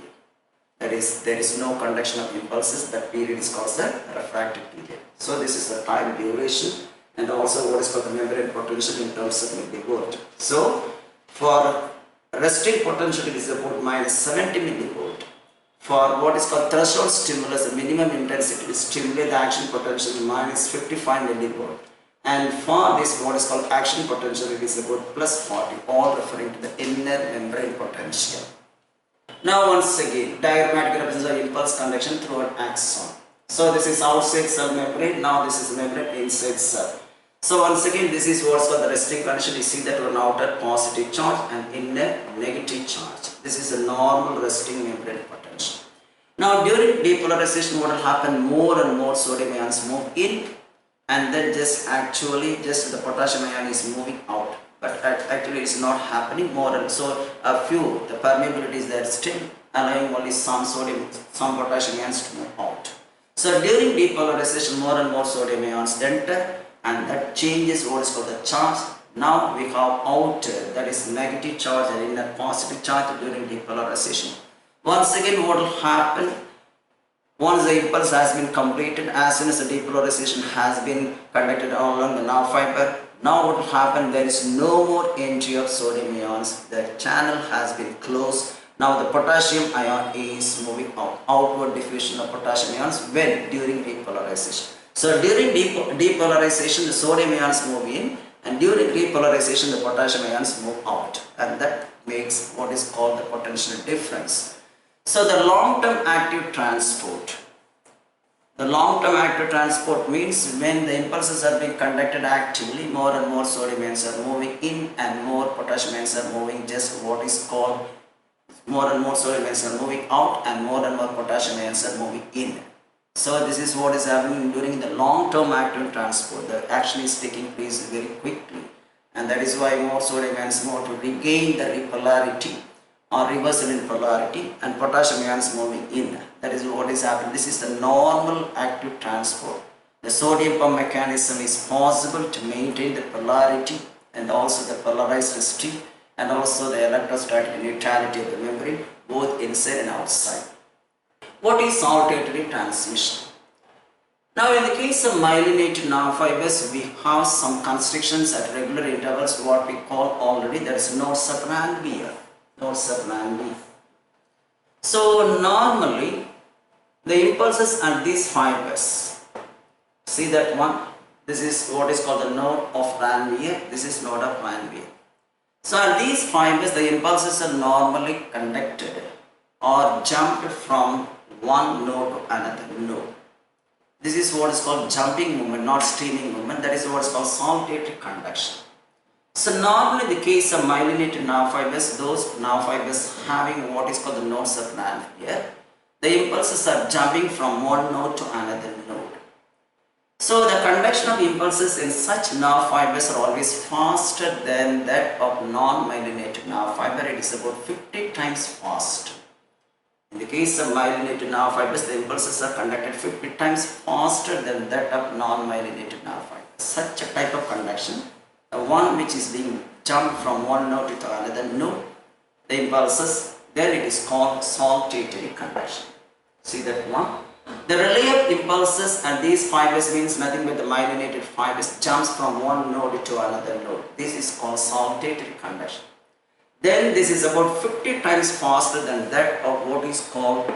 That is, there is no conduction of impulses. That period is called the refractory period. So this is the time duration, and also what is called the membrane potential in terms of millivolt. So for resting potential it is about minus 70 millivolt. For what is called threshold stimulus, the minimum intensity to stimulate the action potential minus 55 millivolt. And for this what is called action potential, it is about plus 40, all referring to the inner membrane potential. Now once again, diagrammatic representation of impulse conduction through an axon. So this is outside cell membrane, now this is membrane inside cell. So once again, this is what's called the resting condition. You see that one outer positive charge and inner negative charge. This is a normal resting membrane potential. Now during depolarization, what will happen? More and more sodium ions move in, and then just the potassium ion is moving out. But actually it's not happening more, and so a few, the permeability is there still, allowing only some potassium ions to move out. So during depolarization, more and more sodium ions enter, and that changes what is called the charge. Now we have outer, that is negative charge, and inner positive charge during depolarization. Once again, what will happen? Once the impulse has been completed, as soon as the depolarization has been conducted along the nerve fiber, now what will happen? There is no more entry of sodium ions. The channel has been closed. Now the potassium ion is moving out. Outward diffusion of potassium ions when? During depolarization. So during depolarization, the sodium ions move in, and during repolarization, the potassium ions move out, and that makes what is called the potential difference. So the long-term active transport. The long-term active transport means when the impulses are being conducted actively, more and more sodium ions are moving in and more potassium ions are moving, just what is called more and more sodium ions are moving out and more potassium ions are moving in. So this is what is happening during the long-term active transport. That action is taking place very quickly, and that is why more sodium ions move to regain the repolarity or reversal in polarity, and potassium ions moving in. That is what is happening. This is the normal active transport. The sodium pump mechanism is possible to maintain the polarity and also the polarized and also the electrostatic neutrality of the membrane, both inside and outside. What is saltatory transmission? Now in the case of myelinated nerve fibers, we have some constrictions at regular intervals, what we call already, there is nodes of Ranvier. Nodes of Ranvier. So normally, the impulses at these fibers, see that one, this is what is called the node of Ranvier, this is node of Ranvier. So at these fibers, the impulses are normally conducted or jumped from one node to another node. This is what is called jumping movement, not streaming movement. That is what is called saltatory conduction. So normally in the case of myelinated nerve fibers, those nerve fibers having what is called the nodes of Ranvier, the impulses are jumping from one node to another node. So the conduction of impulses in such nerve fibers are always faster than that of non-myelinated nerve fiber. It is about 50 times faster. In the case of myelinated nerve fibers, the impulses are conducted 50 times faster than that of non-myelinated nerve fibers. Such a type of conduction, the one which is being jumped from one node to another node, the impulses, then it is called saltatory conduction. See that one? The relay of impulses and these fibers means nothing but the myelinated fibers jumps from one node to another node. This is called saltatory conduction. Then this is about 50 times faster than that of what is called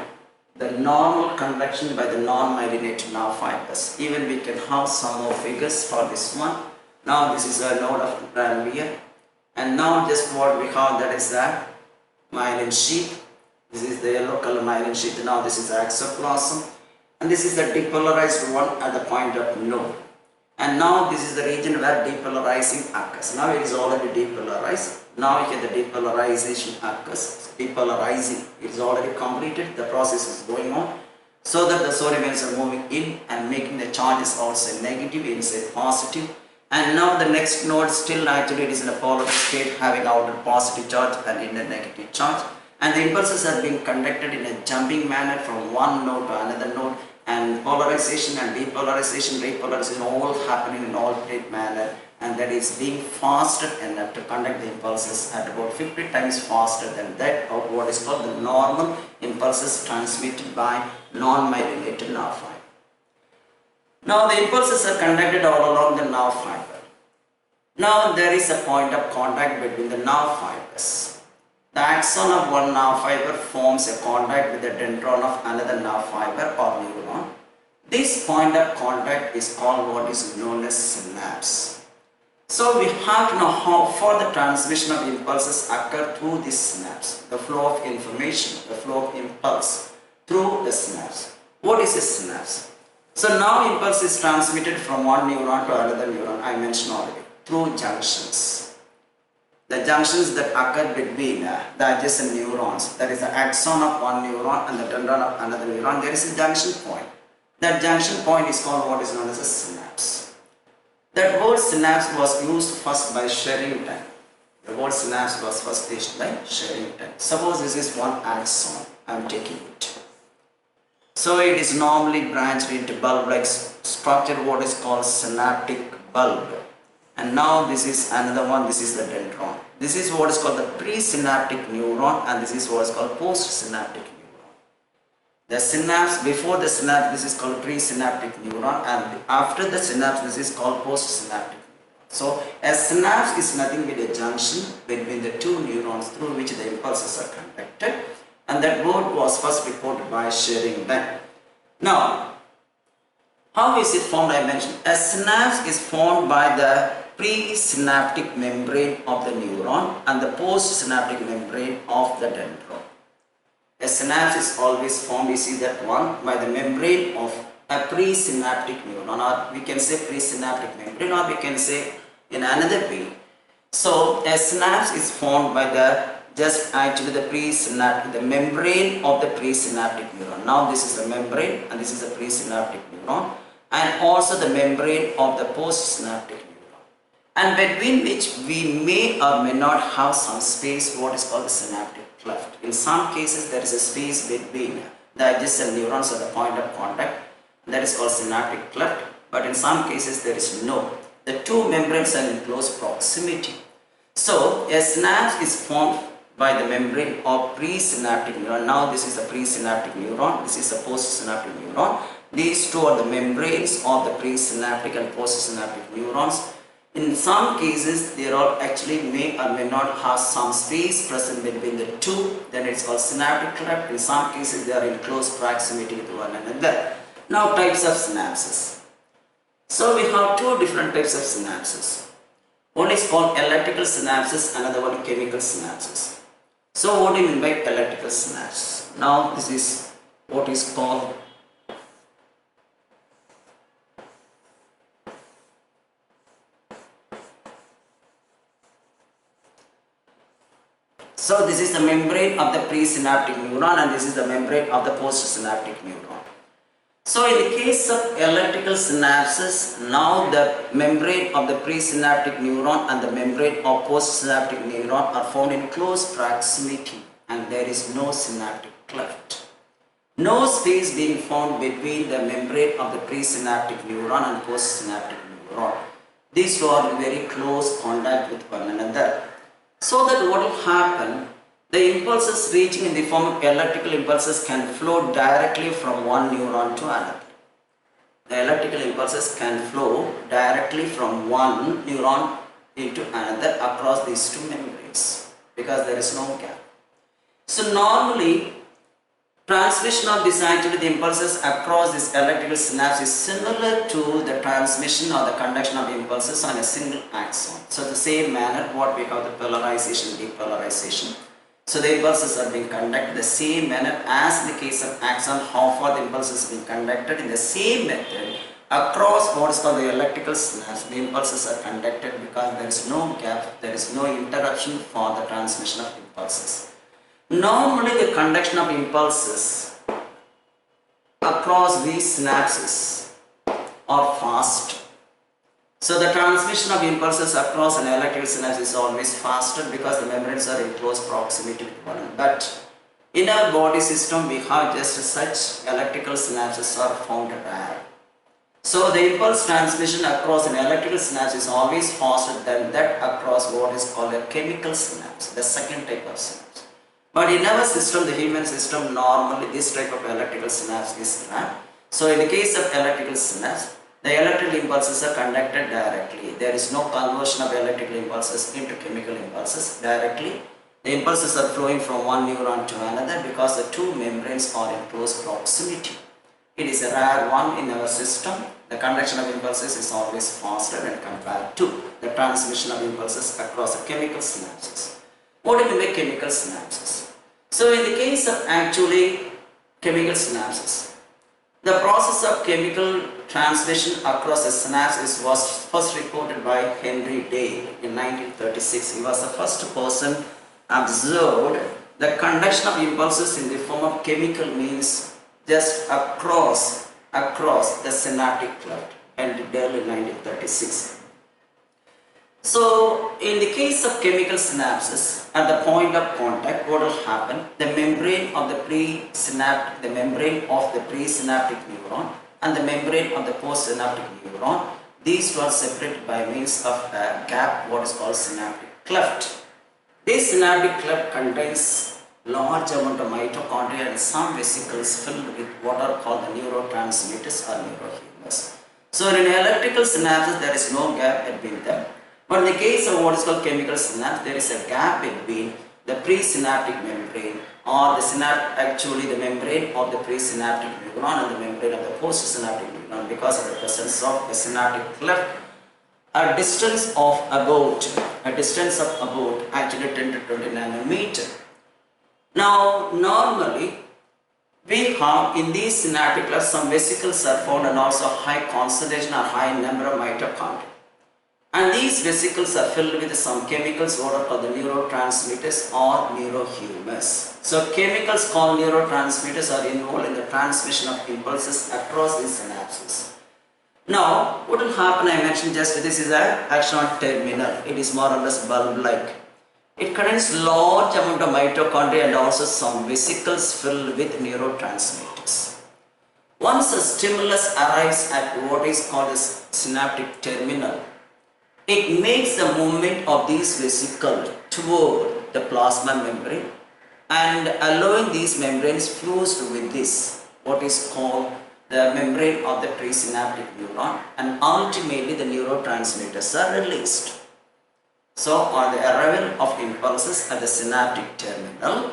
the normal conduction by the non-myelinated nerve fibers. Even we can have some more figures for this one. Now this is a node of Ranvier, and now just what we have, that is the myelin sheath. This is the yellow color myelin sheath. Now this is the exoplasm, and this is the depolarized one at the point of node. And now this is the region where depolarizing occurs. Now it is already depolarized. Now here the depolarization occurs. Depolarizing, it is already completed. The process is going on, so that the sodium ions are moving in and making the charges outside negative, inside positive. And now the next node still actually it is in a polar state, having outer positive charge and inner negative charge. And the impulses are being conducted in a jumping manner from one node to another node, and polarization and depolarization, repolarization all happening in alternate manner, and that is being faster enough to conduct the impulses at about 50 times faster than that of what is called the normal impulses transmitted by non-myelinated nerve fiber. Now the impulses are conducted all along the nerve fiber. Now there is a point of contact between the nerve fibers. The axon of one nerve fiber forms a contact with the dendron of another nerve fiber or neuron. This point of contact is called what is known as synapse. So we have to know how far the transmission of impulses occur through this synapse, the flow of information, the flow of impulse through the synapse. What is a synapse? So now impulse is transmitted from one neuron to another neuron, I mentioned already, through junctions. The junctions that occur between the adjacent neurons, that is the axon of one neuron and the dendron of another neuron, there is a junction point. That junction point is called what is known as a synapse. That word synapse was used first by Sherrington. The word synapse was first used by Sherrington. Suppose this is one axon, I am taking it. So it is normally branched into bulb-like structure, what is called synaptic bulb. And now this is another one, this is the dendron. This is what is called the presynaptic neuron, and this is what is called postsynaptic neuron. The synapse, before the synapse, this is called presynaptic neuron, and after the synapse, this is called postsynaptic neuron. So a synapse is nothing but a junction between the two neurons through which the impulses are conducted, and that word was first reported by Sherrington. Now, how is it formed? I mentioned a synapse is formed by the presynaptic membrane of the neuron and the postsynaptic membrane of the dendron. A synapse is always formed, you see that one, by the membrane of a presynaptic neuron, or we can say presynaptic membrane, or we can say in another way. So a synapse is formed by the the membrane of the presynaptic neuron. Now this is the membrane and this is the presynaptic neuron, and also the membrane of the postsynaptic neuron, and between which we may or may not have some space, what is called the synaptic cleft. In some cases there is a space between the adjacent neurons at the point of contact, that is called synaptic cleft, but in some cases there is no. The two membranes are in close proximity. So a synapse is formed by the membrane of presynaptic neuron. Now this is a presynaptic neuron, this is a postsynaptic neuron. These two are the membranes of the presynaptic and postsynaptic neurons. In some cases, they are actually may or may not have some space present between the two, then it's called synaptic cleft. In some cases, they are in close proximity with one another. Now, types of synapses. So, we have two different types of synapses. One is called electrical synapses, another one chemical synapses. So, what do you mean by electrical synapses? Now, this is what is called so this is the membrane of the presynaptic neuron and this is the membrane of the postsynaptic neuron. So in the case of electrical synapses, now the membrane of the presynaptic neuron and the membrane of postsynaptic neuron are found in close proximity and there is no synaptic cleft. No space being found between the membrane of the presynaptic neuron and postsynaptic neuron. These two are in very close contact with one another. So that what will happen, the impulses reaching in the form of electrical impulses can flow directly from one neuron to another. The electrical impulses can flow directly from one neuron into another across these two membranes because there is no gap. So normally, transmission of this actually the impulses across this electrical synapse is similar to the transmission or the conduction of impulses on a single axon. So the same manner what we call the polarization, depolarization. So the impulses are being conducted the same manner as in the case of axon, how far the impulses are being conducted in the same method across what is called the electrical synapse. The impulses are conducted because there is no gap, there is no interruption for the transmission of impulses. Normally the conduction of impulses across these synapses are fast. So the transmission of impulses across an electrical synapse is always faster because the membranes are in close proximity to one another. But in our body system we have just such electrical synapses are found rare. So the impulse transmission across an electrical synapse is always faster than that across what is called a chemical synapse, the second type of synapse. But in our system, the human system, normally this type of electrical synapse is rare. So in the case of electrical synapse, the electrical impulses are conducted directly. There is no conversion of electrical impulses into chemical impulses directly. The impulses are flowing from one neuron to another because the two membranes are in close proximity. It is a rare one in our system. The conduction of impulses is always faster when compared to the transmission of impulses across the chemical synapses. What do we make chemical synapses? So in the case of actually chemical synapses, the process of chemical transmission across a synapse was first reported by Henry Day in 1936. He was the first person observed the conduction of impulses in the form of chemical means just across the synaptic cleft, and Day in 1936. So, in the case of chemical synapses, at the point of contact, what will happen? The membrane of the presynaptic neuron and the membrane of the postsynaptic neuron, these two are separated by means of a gap, what is called synaptic cleft. This synaptic cleft contains large amount of mitochondria and some vesicles filled with what are called the neurotransmitters or neurohumors. So, in electrical synapses, there is no gap between them. But in the case of what is called chemical synapse, there is a gap between the presynaptic membrane or the membrane of the presynaptic neuron and the membrane of the postsynaptic neuron because of the presence of a synaptic cleft. A distance of about actually 10 to 20 nanometer. Now, normally we have in these synaptic clefts some vesicles are found and also high concentration or high number of mitochondria. And these vesicles are filled with some chemicals what are called the neurotransmitters or neurohumors. So chemicals called neurotransmitters are involved in the transmission of impulses across these synapses. Now, what will happen? I mentioned just this is an axon terminal. It is more or less bulb-like. It contains large amount of mitochondria and also some vesicles filled with neurotransmitters. Once a stimulus arrives at what is called a synaptic terminal, it makes the movement of these vesicles toward the plasma membrane and allowing these membranes fused with this, what is called the membrane of the presynaptic neuron, and ultimately the neurotransmitters are released. So on the arrival of impulses at the synaptic terminal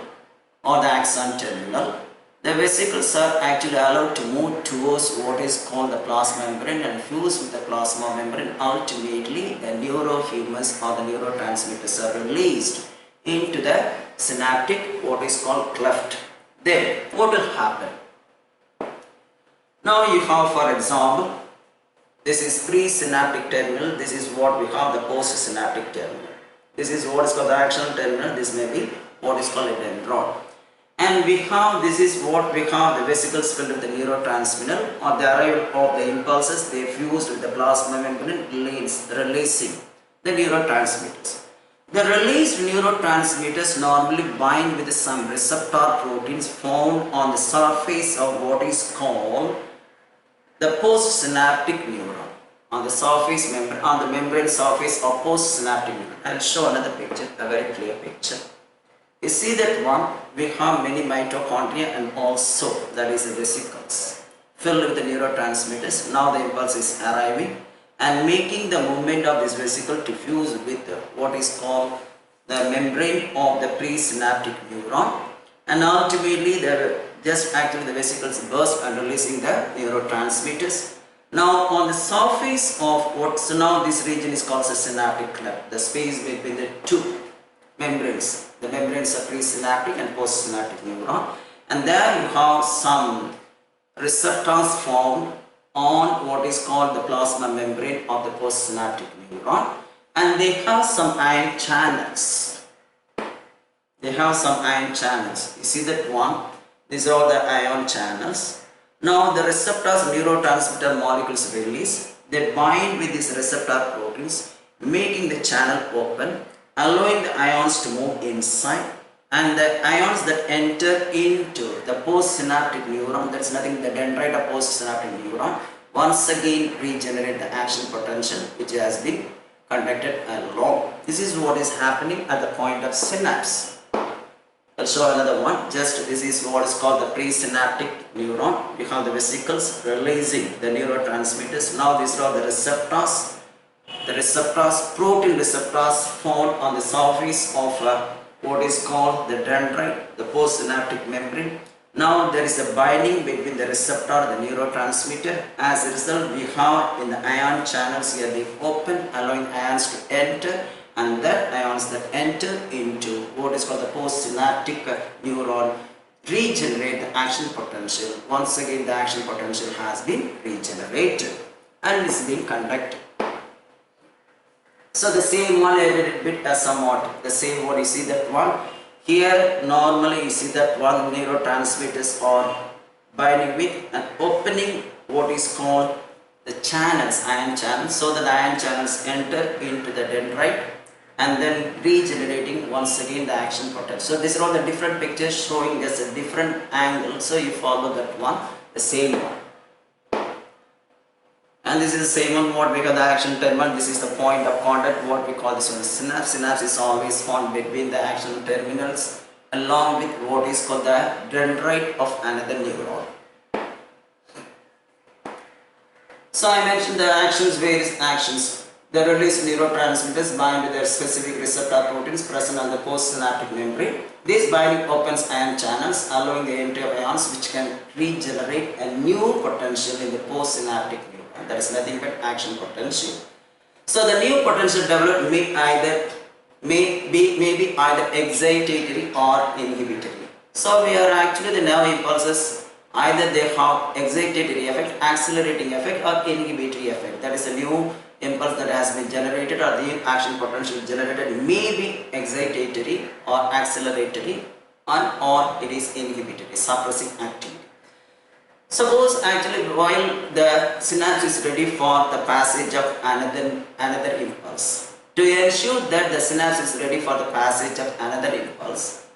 or the axon terminal, the vesicles are actually allowed to move towards what is called the plasma membrane and fuse with the plasma membrane. Ultimately, the neurohumors or the neurotransmitters are released into the synaptic, what is called cleft. Then, what will happen? Now you have, for example, this is presynaptic terminal, this is what we have the postsynaptic terminal. This is what is called the axonal terminal, this may be what is called a dendron. And we have, this is what we have the vesicles filled with the neurotransmitter or the arrival of the impulses, they fused with the plasma membrane, releasing the neurotransmitters. The released neurotransmitters normally bind with some receptor proteins found on the surface of what is called the postsynaptic neuron, on the surface membrane, on the membrane surface of postsynaptic neuron. I will show another picture, a very clear picture. You see that one, we have many mitochondria and also that is the vesicles filled with the neurotransmitters. Now the impulse is arriving and making the movement of this vesicle to fuse with what is called the membrane of the presynaptic neuron, and ultimately actually the vesicles burst and releasing the neurotransmitters. Now on the surface of what, so now this region is called the synaptic cleft, the space between the two membranes. The membranes are presynaptic and postsynaptic neuron, and there you have some receptors found on what is called the plasma membrane of the postsynaptic neuron, and they have some ion channels. They have some ion channels. You see that one? These are all the ion channels. Now the receptors, neurotransmitter molecules release. They bind with these receptor proteins, making the channel open, allowing the ions to move inside, and the ions that enter into the postsynaptic neuron, that is nothing, the dendrite of postsynaptic neuron, once again regenerate the action potential which has been conducted along. This is what is happening at the point of synapse. I'll show another one. Just this is what is called the presynaptic neuron. We have the vesicles releasing the neurotransmitters. Now these are the receptors. The receptors, protein receptors found on the surface of what is called the dendrite, the postsynaptic membrane. Now there is a binding between the receptor and the neurotransmitter. As a result, we have in the ion channels here they open, allowing ions to enter, and that ions that enter into what is called the postsynaptic neuron regenerate the action potential. Once again, the action potential has been regenerated and is being conducted. So the same one a little bit somewhat the same what you see that one. Here normally you see that one neurotransmitters are binding with and opening what is called the channels, ion channels, so that the ion channels enter into the dendrite and then regenerating once again the action potential. So these are all the different pictures showing us a different angle. So you follow that one, the same one. And this is the same one what we call the action terminal. This is the point of contact, what we call this one synapse. Synapse is always found between the action terminals along with what is called the dendrite of another neuron. So I mentioned the actions, various actions. The released neurotransmitters bind to their specific receptor proteins present on the postsynaptic membrane. This binding opens ion channels, allowing the entry of ions which can regenerate a new potential in the postsynaptic neuron. That is nothing but action potential. So the new potential developed may be either excitatory or inhibitory. So we are actually the nerve impulses, either they have excitatory effect, accelerating effect, or inhibitory effect. That is a new impulse that has been generated or the action potential generated may be excitatory or acceleratory, or it is inhibitory, suppressing activity. Suppose actually while the synapse is ready for the passage of another impulse. To ensure that the synapse is ready for the passage of another impulse,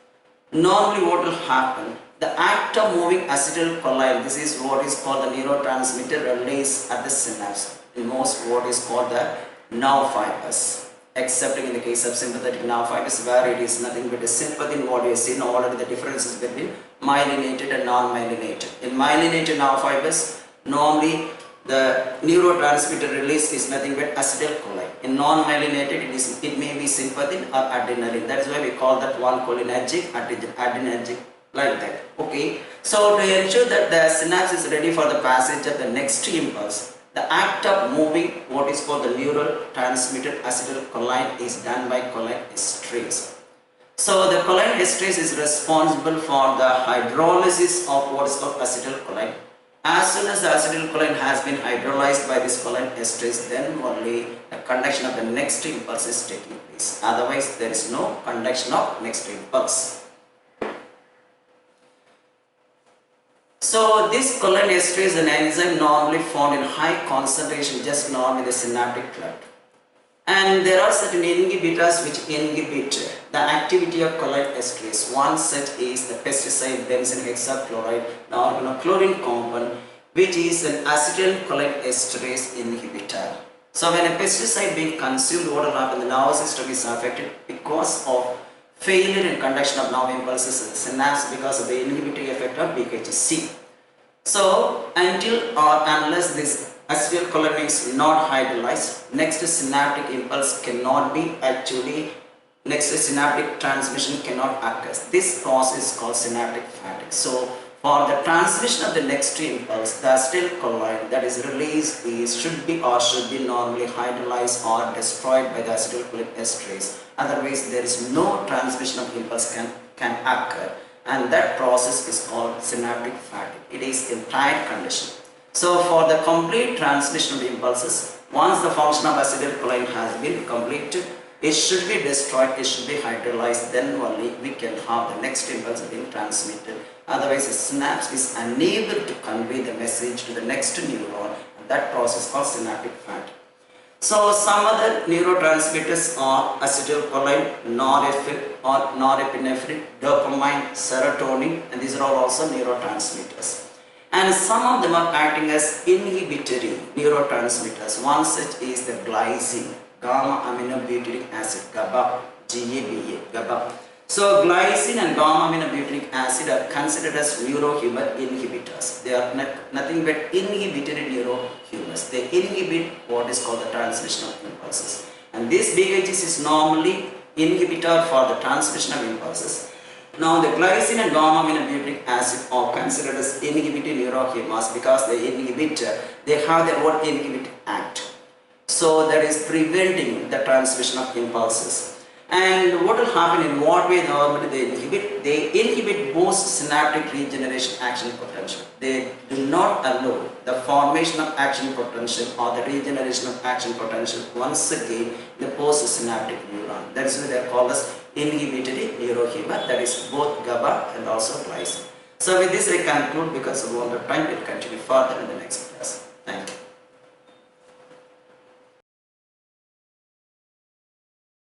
normally what will happen? The act of moving acetylcholine, this is what is called the neurotransmitter release at the synapse. In most what is called the nerve fibers, excepting in the case of sympathetic nerve fibers where it is nothing but a sympathy. What we have seen already, the differences between myelinated and non-myelinated. In myelinated nerve fibers, normally the neurotransmitter release is nothing but acetylcholine. In non-myelinated, it may be sympathin or adrenaline. That is why we call that one cholinergic, adrenergic, like that. Okay. So to ensure that the synapse is ready for the passage of the next impulse, the act of moving what is called the neural transmitted acetylcholine is done by cholinesterase. So the cholinesterase is responsible for the hydrolysis of what is called acetylcholine. As soon as the acetylcholine has been hydrolyzed by this cholinesterase, then only the conduction of the next impulse is taking place. Otherwise, there is no conduction of next impulse. So this cholinesterase is an enzyme normally found in high concentration just normally the synaptic cleft. And there are certain inhibitors which inhibit the activity of cholinesterase. One such is the pesticide benzene hexachloride, the chlorine compound, which is an acetylcholinesterase inhibitor. So when a pesticide being consumed, what will happen? The nervous system is affected because of failure in conduction of nerve impulses in the synapse because of the inhibitory effect of BKC. So until or unless this acetylcholine is not hydrolyzed, next synaptic impulse cannot be next synaptic transmission cannot occur. This process is called synaptic fatigue. So for the transmission of the next impulse, the acetylcholine that is released should be normally hydrolyzed or destroyed by the acetylcholinesterase. Otherwise, there is no transmission of impulse can occur, and that process is called synaptic fatigue. It is a tight condition. So for the complete transmission of the impulses, once the function of acetylcholine has been completed, it should be destroyed, it should be hydrolyzed, then only we can have the next impulse being transmitted. Otherwise, the synapse is unable to convey the message to the next neuron, and that process is called synaptic fatigue. So some other neurotransmitters are acetylcholine, norepinephrine, dopamine, serotonin, and these are all also neurotransmitters. And some of them are acting as inhibitory neurotransmitters. One such is the glycine, gamma aminobutyric acid, GABA, GABA. So glycine and gamma aminobutyric acid are considered as neurohumor inhibitors. They are nothing but inhibitory neurohumors. They inhibit what is called the transmission of impulses. And this BHS is normally inhibitor for the transmission of impulses. Now the glycine and gamma aminobutyric acid are considered as inhibitory neurohumors because they have their own inhibit act. So that is preventing the transmission of impulses. And what will happen, in what way normally they inhibit? They inhibit most synaptic regeneration action potential. They do not allow the formation of action potential or the regeneration of action potential once again in the postsynaptic neuron. That is why they are called as inhibitory neurohumor, that is both GABA and also glycine. So with this I conclude because of all the time. We'll continue further in the next class.